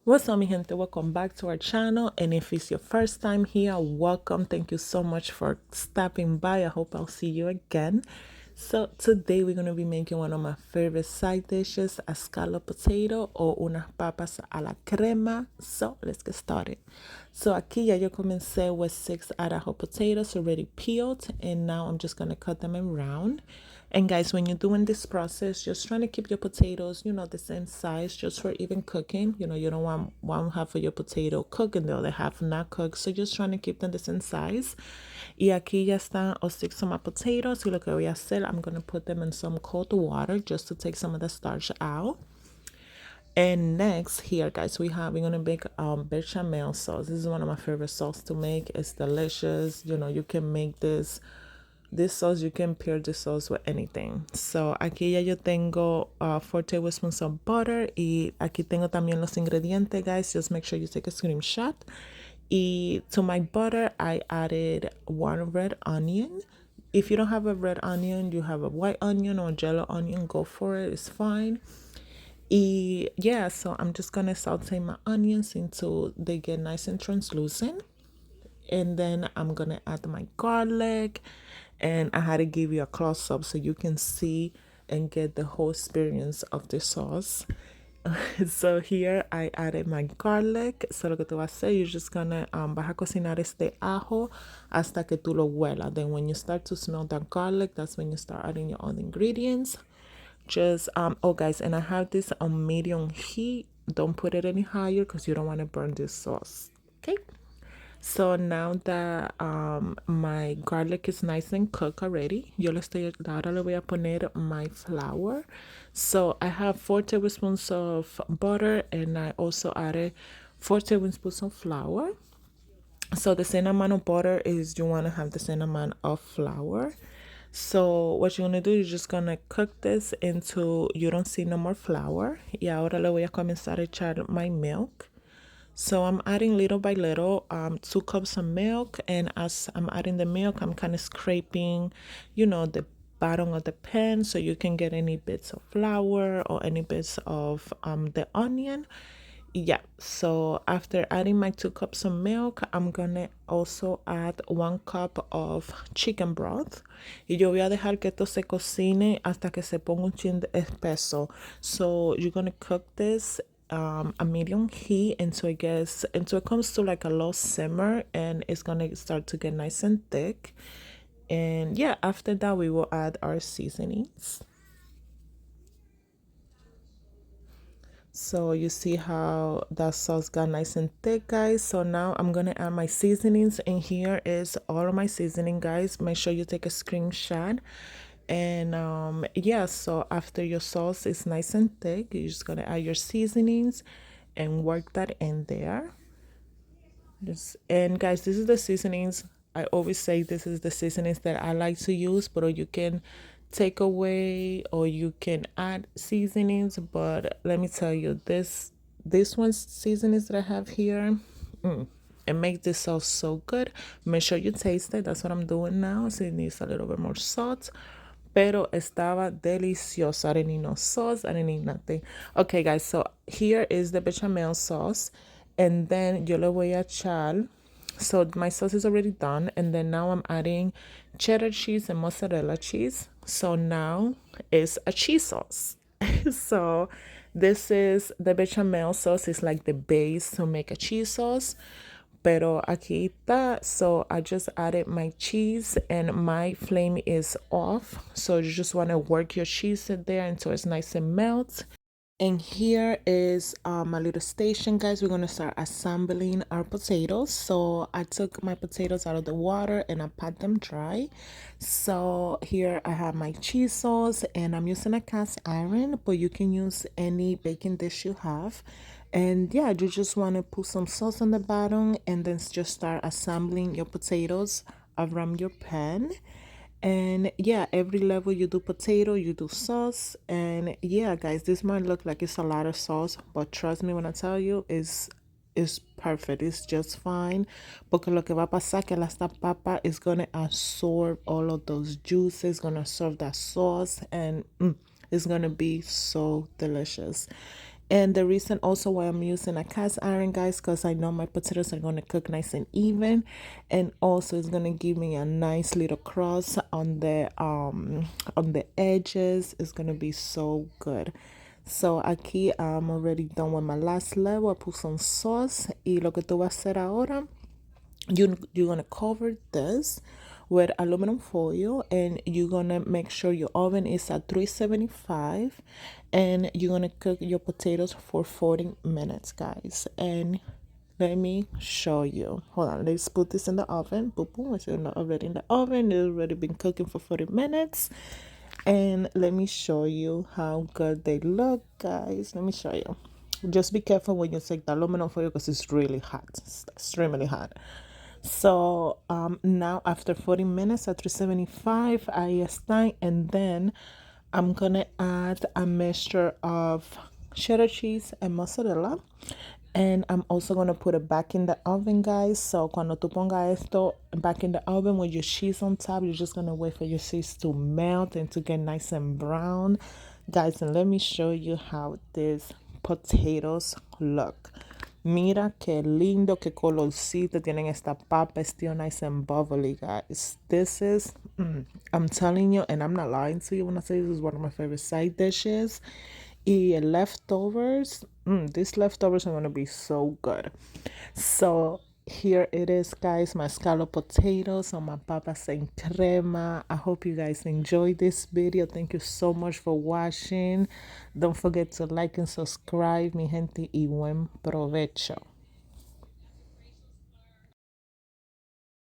What's up, mi gente? Welcome back to our channel. And if it's your first time here, welcome. Thank you so much for stopping by. I hope I'll see you again. So today we're going to be making one of my favorite side dishes, a scallop potato or unas papas a la crema. So let's get started. So aquí ya yo comencé with 6 Idaho potatoes already peeled, and now I'm just going to cut them in round. And guys, when you're doing this process, just trying to keep your potatoes, the same size, just for even cooking. You don't want one half of your potato cooked and the other half not cooked. So just trying to keep them the same size. Y aquí ya están los 6 of my potatoes. Y lo que voy a hacer, I'm going to put them in some cold water just to take some of the starch out. And next here, guys, we're gonna make bechamel sauce. This is one of my favorite sauce to make. It's delicious. You can make this sauce, you can pair this sauce with anything. So aquí ya yo tengo 4 tablespoons of butter, y aquí tengo también los ingredientes, guys. Just make sure you take a screenshot. Y to my butter, I added 1 red onion. If you don't have a red onion, you have a white onion or yellow onion, go for it. It's fine. Yeah, so I'm just gonna saute my onions until they get nice and translucent. And then I'm gonna add my garlic, and I had to give you a close up so you can see and get the whole experience of the sauce. So here I added my garlic. So lo que tú vas a hacer, you're just gonna vas a cocinar este ajo hasta que tú lo huelas. Then when you start to smell that garlic, that's when you start adding your own ingredients. Just oh guys, and I have this on medium heat. Don't put it any higher because you don't want to burn this sauce. Okay. So now that my garlic is nice and cooked already, ahora le voy a poner my flour. So I have 4 tablespoons of butter, and I also added 4 tablespoons of flour. So the same amount of butter is you want to have the same amount of flour. So what you're going to do is just going to cook this until you don't see no more flour. Y ahora le voy a comenzar a echar my milk. So I'm adding little by little 2 cups of milk, and as I'm adding the milk, I'm kind of scraping, the bottom of the pan so you can get any bits of flour or any bits of the onion. Yeah, so after adding my 2 cups of milk, I'm gonna also add 1 cup of chicken broth. Y yo voy a dejar que esto se cocine hasta que se ponga un chin de espeso. So you're gonna cook this a medium heat until it comes to like a low simmer, and it's gonna start to get nice and thick. And yeah, after that we will add our seasonings. So you see how that sauce got nice and thick, guys. So now I'm gonna add my seasonings, and here is all of my seasoning, guys. Make sure you take a screenshot. And yeah, so after your sauce is nice and thick, you're just gonna add your seasonings and work that in there. And guys, this is the seasonings. I always say this is the seasonings that I like to use, but you can take away or you can add seasonings. But let me tell you, this one's seasonings that I have here, it makes this sauce so good. Make sure you taste it. That's what I'm doing now. So it needs a little bit more salt. Pero estaba delicioso. I didn't need no sauce. I didn't need nothing. Okay, guys. So here is the bechamel sauce. And then yo le voy a echar. So my sauce is already done. And then now I'm adding cheddar cheese and mozzarella cheese. So now it's a cheese sauce. So this is the bechamel sauce. It's like the base to make a cheese sauce. Pero aquí está. So I just added my cheese, and my flame is off. So you just want to work your cheese in there until it's nice and melt. And here is my little station, guys. We're gonna start assembling our potatoes. So I took my potatoes out of the water and I pat them dry. So here I have my cheese sauce, and I'm using a cast iron, but you can use any baking dish you have. And yeah, you just want to put some sauce on the bottom, and then just start assembling your potatoes around your pan. And yeah, every level you do potato, you do sauce. And yeah, guys, this might look like it's a lot of sauce, but trust me when I tell you, it's perfect. It's just fine. Porque lo que va a pasar que esta papa is gonna absorb all of those juices, gonna absorb that sauce, and it's gonna be so delicious. And the reason also why I'm using a cast iron, guys, because I know my potatoes are going to cook nice and even, and also it's going to give me a nice little crust on the edges. It's going to be so good. So aquí I'm already done with my last level. I put some sauce, y lo que tú vas a hacer ahora, you're gonna cover this with aluminum foil, and you're gonna make sure your oven is at 375, and you're gonna cook your potatoes for 40 minutes, guys. And let me show you. Hold on, let's put this in the oven. Boom, boom. It's already in the oven. It's already been cooking for 40 minutes. And let me show you how good they look, guys. Let me show you. Just be careful when you take the aluminum foil because it's really hot. It's extremely hot. So now after 40 minutes at 375, I stand, and then I'm gonna add a mixture of cheddar cheese and mozzarella. And I'm also gonna put it back in the oven, guys. So cuando tú pongas esto back in the oven with your cheese on top, you're just gonna wait for your cheese to melt and to get nice and brown, guys. And let me show you how these potatoes look. Mira qué lindo, qué colorcito tienen esta papa. It's still nice and bubbly, guys. This is, I'm telling you, and I'm not lying to you when I say this is one of my favorite side dishes. Y leftovers, these leftovers are going to be so good. So here it is, guys, my scallop potatoes on my papas and crema. I hope you guys enjoyed this video. Thank you so much for watching. Don't forget to like and subscribe, mi gente, y buen provecho.